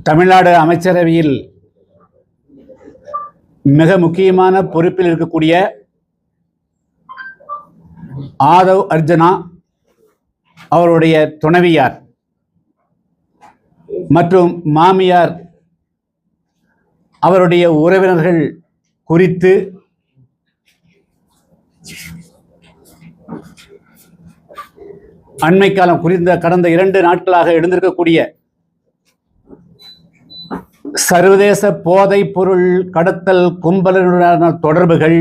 தமிழ்நாடு அமைச்சரவையில் மிக முக்கியமான பொறுப்பில் இருக்கக்கூடிய ஆதவ் அர்ஜுனா அவருடைய துணைவியார் மற்றும் மாமியார் அவருடைய உறவினர்கள் குறித்து அண்மை காலம் கடந்த 2 நாட்களாக எழுந்திருக்கக்கூடிய சர்வதேச போதைப் பொருள் கடத்தல் கும்பலுடனான தொடர்புகள்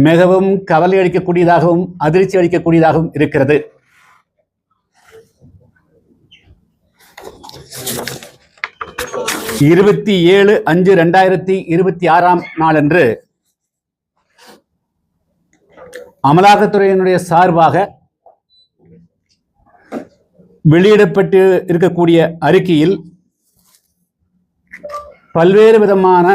மிகவும் கவலை அளிக்கக்கூடியதாகவும் அதிர்ச்சி அளிக்கக்கூடியதாகவும் இருக்கிறது. இருபத்தி 7/5/2026 நாளன்று அமலாக்கத்துறையினுடைய சார்பாக வெளியிடப்பட்டு இருக்கக்கூடிய அறிக்கையில் பல்வேறு விதமான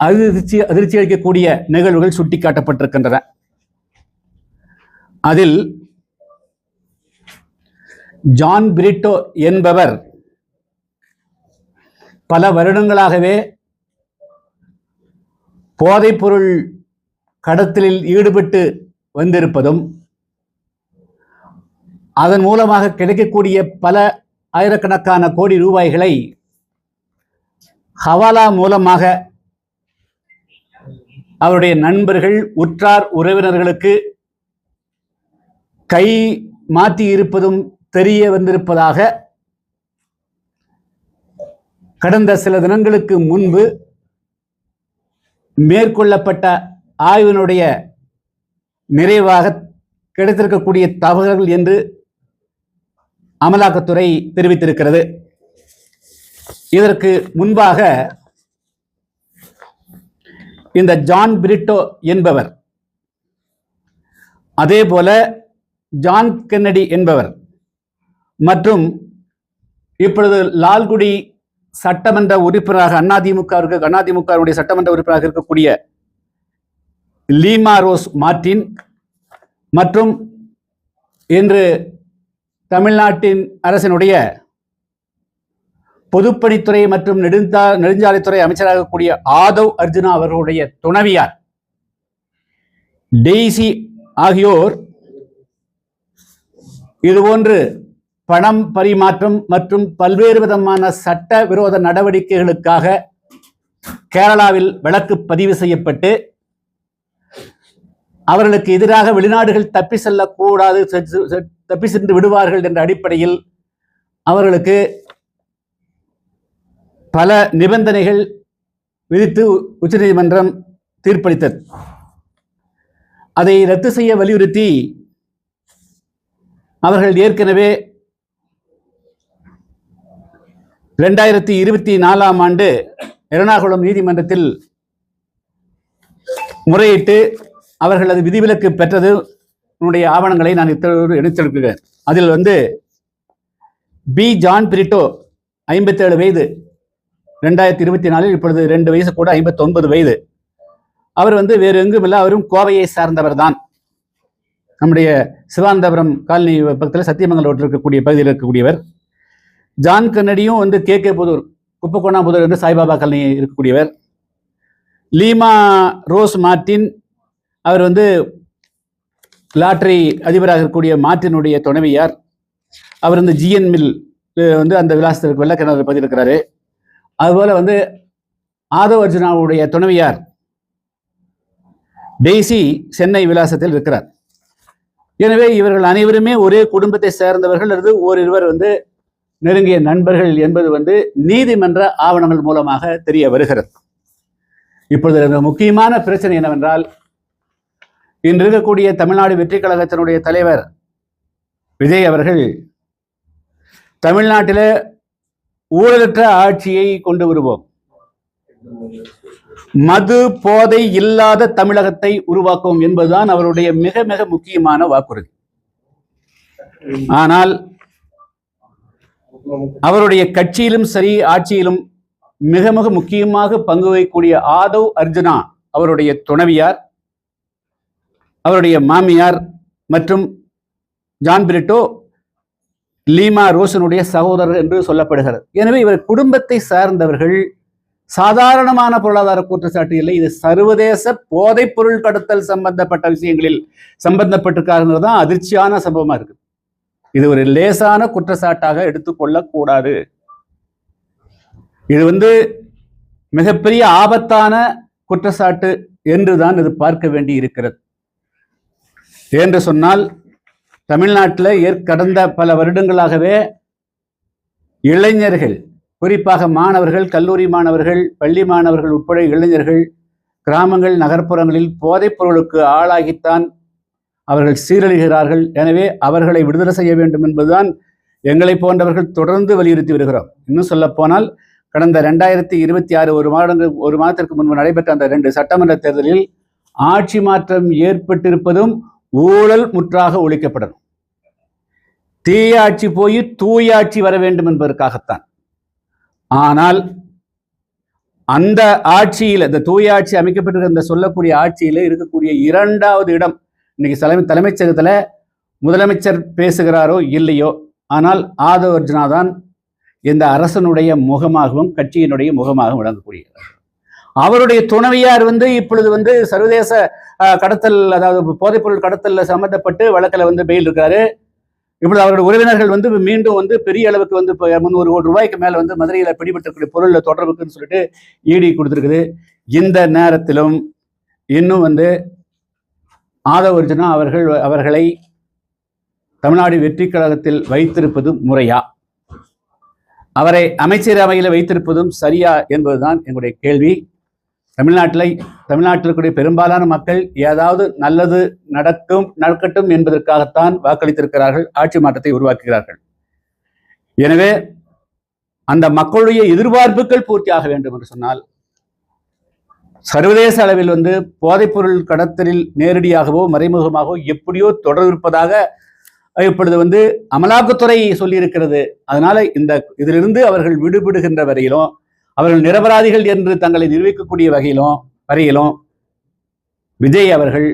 அதிர்ச்சி அளிக்கக்கூடிய நிகழ்வுகள் சுட்டிக்காட்டப்பட்டிருக்கின்றன. அதில் ஜான் பிரிட்டோ என்பவர் பல வருடங்களாகவே போதைப்பொருள் கடத்தலில் ஈடுபட்டு வந்திருப்பதும் அதன் மூலமாக கிடைக்கக்கூடிய பல ஆயிரக்கணக்கான கோடி ரூபாய்களை ஹவாலா மூலமாக அவருடைய நண்பர்கள் உற்றார் உறவினர்களுக்கு கை மாற்றி இருப்பதும் தெரிய வந்திருப்பதாக கடந்த சில தினங்களுக்கு முன்பு மேற்கொள்ளப்பட்ட ஆய்வினுடைய நிறைவாக கிடைத்திருக்கக்கூடிய தகவல்கள் என்று அமலாக்கத்துறை தெரிவித்திருக்கிறது. இதற்கு முன்பாக இந்த ஜான் பிரிட்டோ என்பவர், அதே போல ஜான் கென்னடி என்பவர் மற்றும் இப்பொழுது லால்குடி சட்டமன்ற உறுப்பினராக அதிமுகவுடைய சட்டமன்ற உறுப்பினராக இருக்கக்கூடிய லீமா ரோஸ் மார்டின் மற்றும் இன்று தமிழ்நாட்டின் அரசினுடைய பொதுப்பணித்துறை மற்றும் நெடுஞ்சாலைத்துறை அமைச்சராக கூடிய ஆதவ் அர்ஜுனா அவர்களுடைய துணைவியார் டெய்சி ஆகியோர் இதுபோன்று பணம் பரிமாற்றம் மற்றும் பல்வேறு விதமான சட்ட விரோத நடவடிக்கைகளுக்காக கேரளாவில் வழக்கு பதிவு செய்யப்பட்டு அவர்களுக்கு எதிராக வெளிநாடுகள் தப்பி செல்லக்கூடாது, தப்பி சென்று விடுவார்கள் என்ற அடிப்படையில் அவர்களுக்கு பல நிபந்தனைகள் விதித்து உச்சநீதிமன்றம் தீர்ப்பளித்தது. அதை ரத்து செய்ய வலியுறுத்தி அவர்கள் ஏற்கனவே 2024 ஆண்டு எர்ணாகுளம் நீதிமன்றத்தில் முறையிட்டு அவர்கள் அது விதிவிலக்கு பெற்றது ஆவணங்களை நான் எடுத்திருக்கிறேன். அதில் பி ஜான் பிரிட்டோ 57 வயது 2024, இப்பொழுது 2 வயசு கூட 59 வயது. அவர் வேறு எங்கும் இல்லை, அவரும் கோவையை சார்ந்தவர் தான். நம்முடைய சிவானந்தபுரம் காலனி பக்கத்தில் சத்தியமங்கலம் ரோட்டில் இருக்கக்கூடிய பகுதியில் இருக்கக்கூடியவர். ஜான் கென்னடியும் கேகே புதூர், குப்பக்கோணாபுதூர் சாய்பாபா காலனி இருக்கக்கூடியவர். லீமா ரோஸ் மார்டின் அவர் லாட்டரி அதிபராக இருக்கக்கூடிய மார்டினுடைய துணைவியார். அவர் ஜிஎன் மில் அந்த விலாசத்திற்கு வெள்ளக்கிணறு பதியிருக்கிறாரு. அதுபோல ஆதவ் அர்ஜுனாவுடைய துணைவியார் டெய்சி சென்னை விலாசத்தில் இருக்கிறார். எனவே இவர்கள் அனைவருமே ஒரே குடும்பத்தை சேர்ந்தவர்கள் அல்லது ஓரிருவர் நெருங்கிய நண்பர்கள் என்பது நீதிமன்ற ஆவணங்கள் மூலமாக தெரிய வருகிறது. இப்பொழுது முக்கியமான பிரச்சனை என்னவென்றால், இன்று இருக்கக்கூடிய தமிழ்நாடு வெற்றி கழகத்தினுடைய தலைவர் விஜய் அவர்கள் தமிழ்நாட்டில் ஊழலற்ற ஆட்சியை கொண்டு வருவோம், மது போதை இல்லாத தமிழகத்தை உருவாக்கும் என்பதுதான் அவருடைய மிக மிக முக்கியமான வாக்குறுதி. ஆனால் அவருடைய கட்சியிலும் சரி ஆட்சியிலும் மிக மிக முக்கியமாக பங்கு வகிக்கக்கூடிய ஆதவ் அர்ஜுனா அவருடைய துணைவியார், அவருடைய மாமியார் மற்றும் ஜான் பிரிட்டோ லீமா ரோஷனுடைய சகோதரர் என்று சொல்லப்படுகிறது. எனவே இவர் குடும்பத்தை சார்ந்தவர்கள். சாதாரணமான பொருளாதார குற்றச்சாட்டு இல்லை, இது சர்வதேச போதைப் பொருள் கடத்தல் சம்பந்தப்பட்ட விஷயங்களில் சம்பந்தப்பட்டிருக்காருங்கிறது தான் அதிர்ச்சியான சம்பவமா இருக்கு. இது ஒரு லேசான குற்றச்சாட்டாக எடுத்துக்கொள்ளக்கூடாது. இது மிகப்பெரிய ஆபத்தான குற்றச்சாட்டு என்றுதான் இது பார்க்க வேண்டி இருக்கிறது. என்று சொன்னால் தமிழ்நாட்டில் கடந்த பல வருடங்களாகவே இளைஞர்கள், குறிப்பாக மாணவர்கள், கல்லூரி மாணவர்கள், பள்ளி மாணவர்கள் உட்பட இளைஞர்கள் கிராமங்கள் நகர்ப்புறங்களில் போதைப் பொருளுக்கு ஆளாகித்தான் அவர்கள் சீரழிகிறார்கள். எனவே அவர்களை விடுதலை செய்ய வேண்டும் என்பதுதான் எங்களை போன்றவர்கள் தொடர்ந்து வலியுறுத்தி வருகிறோம். இன்னும் சொல்ல போனால் கடந்த 2026 ஒரு மாதத்திற்கு முன்பு நடைபெற்ற அந்த 2 சட்டமன்ற தேர்தலில் ஆட்சி மாற்றம் ஏற்பட்டிருப்பதும் ஊழல் முற்றாக ஒழிக்கப்படணும். தீயாட்சி போய் தூயாட்சி வர வேண்டும் என்பதற்காகத்தான். ஆனால் அந்த ஆட்சியில், இந்த தூயாட்சி அமைக்கப்பட்டிருக்கிற இந்த சொல்லக்கூடிய ஆட்சியில் இருக்கக்கூடிய 2வது இடம் இன்னைக்கு தலைமைச் செயலகத்தில் முதலமைச்சர் பேசுகிறாரோ இல்லையோ, ஆனால் ஆதவ் அர்ஜுனா தான் இந்த அரசனுடைய முகமாகவும் கட்சியினுடைய முகமாகவும் விளங்கக்கூடியவர். அவருடைய துணைவியார் இப்பொழுது சர்வதேச கடத்தல், அதாவது போதைப்பொருள் கடத்தல் சம்பந்தப்பட்டு வழக்கில் பெயில் இருக்காரு. இப்பொழுது அவருடைய உறவினர்கள் மீண்டும் பெரிய அளவுக்கு 300 கோடி ரூபாய்க்கு மேல மதுரையில் பிடிபட்டிருக்கிற பொருள் தொடர்புக்குன்னு சொல்லிட்டு ஈடி கொடுத்துருக்குது. இந்த நேரத்திலும் இன்னும் ஆதவ் அர்ஜுனா அவர்களை தமிழ்நாடு வெற்றி கழகத்தில் வைத்திருப்பது முறையா, அவரை அமைச்சரவையில் வைத்திருப்பதும் சரியா என்பதுதான் எங்களுடைய கேள்வி. தமிழ்நாட்டில் இருக்கக்கூடிய பெரும்பாலான மக்கள் ஏதாவது நல்லது நடக்கட்டும் என்பதற்காகத்தான் வாக்களித்திருக்கிறார்கள், ஆட்சி மாற்றத்தை உருவாக்குகிறார்கள். எனவே அந்த மக்களுடைய எதிர்பார்ப்புகள் பூர்த்தியாக வேண்டும் என்று சொன்னால் சர்வதேச அளவில் போதைப்பொருள் கடத்தலில் நேரடியாகவோ மறைமுகமாகவோ எப்படியோ தொடர்பு இருப்பதாக இப்பொழுது அமலாக்கத்துறை சொல்லியிருக்கிறது. அதனால இதிலிருந்து அவர்கள் விடுபடுகின்ற வரையிலும், அவர்கள் நிரபராதிகள் என்று தங்களை நிரூபிக்கக்கூடிய வரையிலும் விஜய் அவர்கள்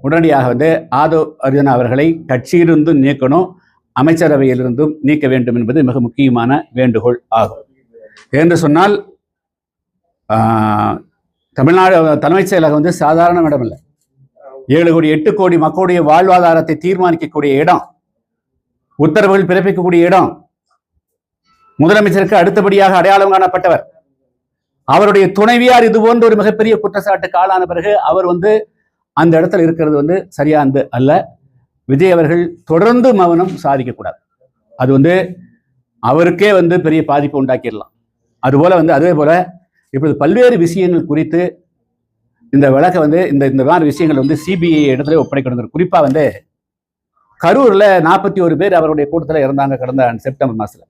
உடனடியாக ஆதவ் அர்ஜுனா அவர்களை கட்சியிலிருந்தும் நீக்கணும், அமைச்சரவையிலிருந்தும் நீக்க வேண்டும் என்பது மிக முக்கியமான வேண்டுகோள் ஆகும். என்று சொன்னால் தமிழ்நாடு தலைமைச் செயலகம் சாதாரண இடம் இல்லை. 7 கோடி 8 கோடி மக்களுடைய வாழ்வாதாரத்தை தீர்மானிக்கக்கூடிய இடம், உத்தரவுகள் பிறப்பிக்கக்கூடிய இடம், முதலமைச்சருக்கு அடுத்தபடியாக அடையாளம் காணப்பட்டவர். அவருடைய துணைவியார் இது போன்ற ஒரு மிகப்பெரிய குற்றச்சாட்டுக்கு ஆளான பிறகு அவர் அந்த இடத்துல இருக்கிறது சரியானது அல்ல. விஜய் அவர்கள் தொடர்ந்து மௌனம் சாதிக்கக்கூடாது. அது அவருக்கே பெரிய பாதிப்பு உண்டாக்கிடலாம். அதுபோல அதே போல இப்பொழுது பல்வேறு விஷயங்கள் குறித்து இந்த வழக்கை இந்த மாதிரி விஷயங்கள் சிபிஐ இடத்துல ஒப்படைக்கணும். குறிப்பா கரூர்ல 41 பேர் அவருடைய கூட்டத்தில் இறந்தாங்க கடந்த செப்டம்பர் மாசத்துல.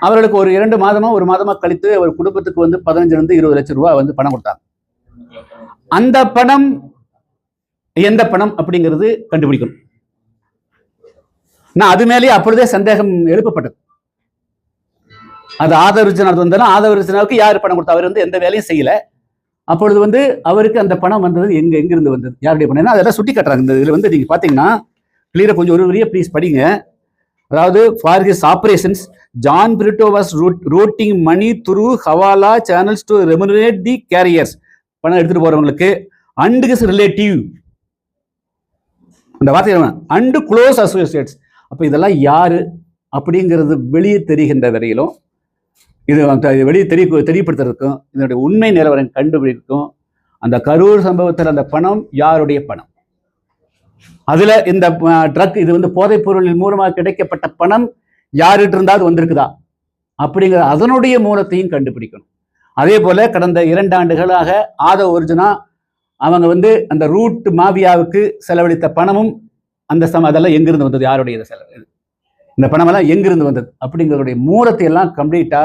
அவர்களுக்கு ஒரு 2 மாதமா 1 மாதமா கழித்து அவர் குடும்பத்துக்கு 15-20 லட்சம் ரூபாய் பணம் கொடுத்தாங்க. அந்த பணம் எந்த பணம் அப்படிங்கிறது கண்டுபிடிக்கணும். நான் அது மேலேயே அப்பொழுதே சந்தேகம் எழுப்பப்பட்டது. அது ஆதவ் அர்ஜுனா ஆதவ் அர்ஜுனாவுக்கு யார் பணம் கொடுத்தா? அவர் எந்த வேலையும் செய்யல. அப்பொழுது அவருக்கு அந்த பணம் வந்தது எங்கிருந்து வந்தது, யாருடைய பணம், அதெல்லாம் சுட்டி காட்டுறாங்க. இந்த இதுல நீங்க பாத்தீங்கன்னா கிளியரா கொஞ்சம் ஒரு வரியா ப்ளீஸ் படிங்க. அதாவது for his operations John Brito was routing money through hawala channels to remunerate the carriers, பணம் எடுத்துட்டு போறவங்களுக்கு, அண்ட் ஹிஸ் ரிலேட்டிவ், அந்த வார்த்தை அண்ட் க்ளோஸ் அசோசியேட்ஸ். அப்ப இதெல்லாம் யாரு அப்படிங்கிறது வெளியே தெரிகின்ற வரையிலும், இது வெளியே தெரியப்படுத்துறதுக்கும் இதனுடைய உண்மை நிலவரம் கண்டுபிடிக்கும். அந்த கரூர் சம்பவத்தில் அந்த பணம் யாருடைய பணம், அதுல இந்த ட்ரக், இது போதைப் பொருளின் மூலமாக கிடைக்கப்பட்ட பணம் யாருகிட்ட இருந்தாவது வந்திருக்குதா அப்படிங்கிற அதனுடைய மூலத்தையும் கண்டுபிடிக்கணும். அதே போல கடந்த 2 ஆண்டுகளாக ஆதவ் அர்ஜுனா அவங்க அந்த ரூட் மாபியாவுக்கு செலவழித்த பணமும் அதெல்லாம் எங்கிருந்து வந்தது, யாருடைய செலவு, இந்த பணமெல்லாம் எங்கிருந்து வந்தது அப்படிங்கிறதுடைய மூலத்தை எல்லாம் கம்ப்ளீட்டா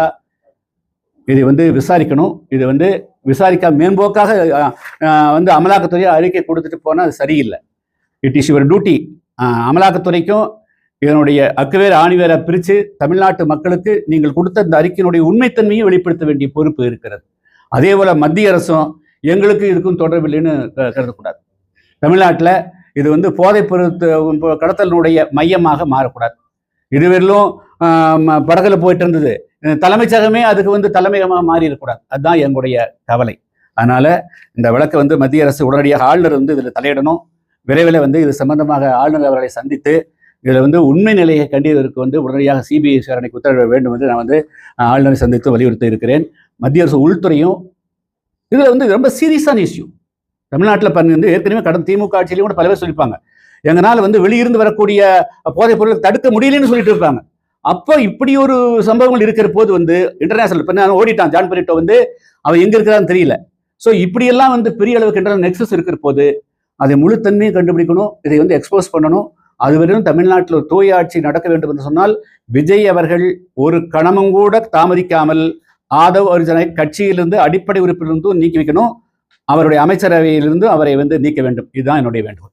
இதை விசாரிக்கணும். இது விசாரிக்க மேம்போக்காக அமலாக்கத்துறை அறிக்கை கொடுத்துட்டு போனால் அது சரியில்லை. It is your duty. அமலாக்கத்துறைக்கும் இதனுடைய அக்குவேர் ஆணிவேரை பிரித்து தமிழ்நாட்டு மக்களுக்கு நீங்கள் கொடுத்த இந்த அறிக்கையினுடைய உண்மைத்தன்மையை வெளிப்படுத்த வேண்டிய பொறுப்பு இருக்கிறது. அதே போல மத்திய அரசும் எங்களுக்கு இதுக்கும் தொடர்பில்லைன்னு கருதக்கூடாது. தமிழ்நாட்டில் இது போதைப் பொருள் கடத்தலினுடைய மையமாக மாறக்கூடாது. இதுவரையிலும் படகுல போயிட்டு இருந்தது. தலைமைச்சகமே அதுக்கு வந்து தலைமையகமாக மாறி இருக்கக்கூடாது. அதுதான் எங்களுடைய கவலை. அதனால இந்த வழக்கை வந்து மத்திய அரசு உடனடியாக ஆளுநர் வந்து இதில் தலையிடணும். விரைவில் வந்து இது சம்பந்தமாக ஆளுநர் அவர்களை சந்தித்து இதில் வந்து உண்மை நிலையை கண்டியதற்கு வந்து உடனடியாக சிபிஐ விசாரணைக்கு உத்தரவிட வேண்டும் என்று நான் வந்து ஆளுநரை சந்தித்து வலியுறுத்தி இருக்கிறேன். மத்திய அரசு உள்துறையும் இதில் வந்து ரொம்ப சீரியஸான இஷ்யூ. தமிழ்நாட்டில் வந்து ஏற்கனவே கடந்த திமுக ஆட்சியிலையும் கூட பல பேர் சொல்லிப்பாங்க, எங்களால் வந்து வெளியிருந்து வரக்கூடிய போதைப் பொருளை தடுக்க முடியலன்னு சொல்லிட்டு இருப்பாங்க. அப்போ இப்படி ஒரு சம்பவங்கள் இருக்கிற போது வந்து இன்டர்நேஷனல் இப்போ நான் ஓடிட்டான் ஜான் பெரிட்டோ வந்து அவன் எங்கே இருக்கிறான்னு தெரியல. ஸோ இப்படியெல்லாம் வந்து பெரிய அளவுக்கு இன்டர்நேஷனல் நெக்ஸஸ் இருக்கிற போது அதை முழு தன்மையும் கண்டுபிடிக்கணும், இதை வந்து எக்ஸ்போஸ் பண்ணணும். அதுவரையும் தமிழ்நாட்டில் ஒரு தூய ஆட்சி நடக்க வேண்டும் என்று சொன்னால் விஜய் அவர்கள் ஒரு கணமும் கூட தாமதிக்காமல் ஆதவ் அர்ஜுனை கட்சியிலிருந்து அடிப்படை உறுப்பிலிருந்து நீக்கி வைக்கணும். அவருடைய அமைச்சரவையிலிருந்து அவரை வந்து நீக்க வேண்டும். இதுதான் என்னுடைய வேண்டுகோள்.